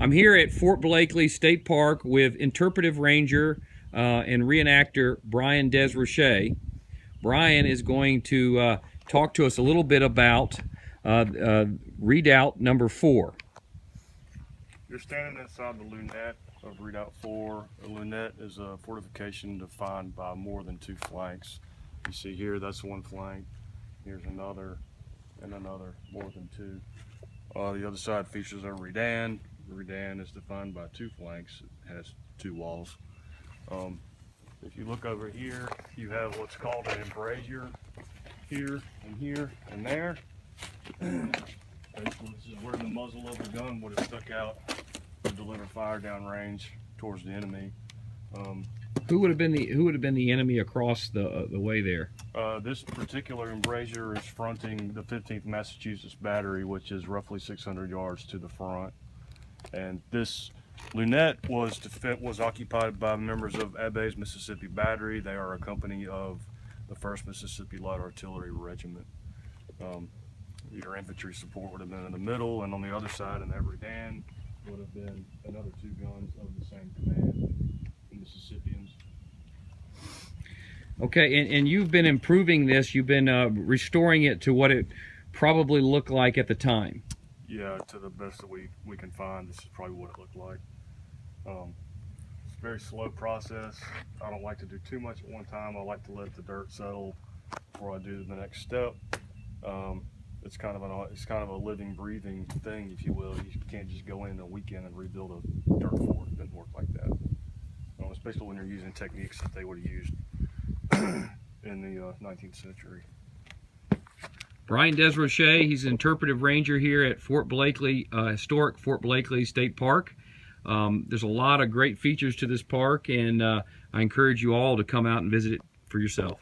I'm here at Fort Blakeley State Park with interpretive ranger and reenactor Brian DesRochers. Brian is going to talk to us a little bit about Redoubt number 4. You're standing inside the lunette of Redoubt 4. A lunette is a fortification defined by more than 2 flanks. You see here, that's one flank. Here's another, and another, more than 2. The other side features a redan. The redan is defined by 2 flanks. It has 2 walls. If you look over here, you have what's called an embrasure here and there. Basically, this is where the muzzle of the gun would have stuck out to deliver fire downrange towards the enemy. Who would have been the enemy across the way there? This particular embrasure is fronting the 15th Massachusetts Battery, which is roughly 600 yards to the front. And this lunette was occupied by members of Abbey's Mississippi Battery. They are a company of the 1st Mississippi Light Artillery Regiment. Your infantry support would have been in the middle, and on the other side in that redan would have been another 2 guns of the same command, the Mississippians. Okay, and you've been improving this. You've been restoring it to what it probably looked like at the time. Yeah, to the best that we can find, this is probably what it looked like. It's a very slow process. I don't like to do too much at one time. I like to let the dirt settle before I do the next step. It's kind of a living, breathing thing, if you will. You can't just go in a weekend and rebuild a dirt fort. It doesn't work like that. Especially when you're using techniques that they would have used in the 19th century. Brian DesRochers, he's an interpretive ranger here at Fort Blakeley, historic Fort Blakeley State Park. There's a lot of great features to this park, and I encourage you all to come out and visit it for yourself.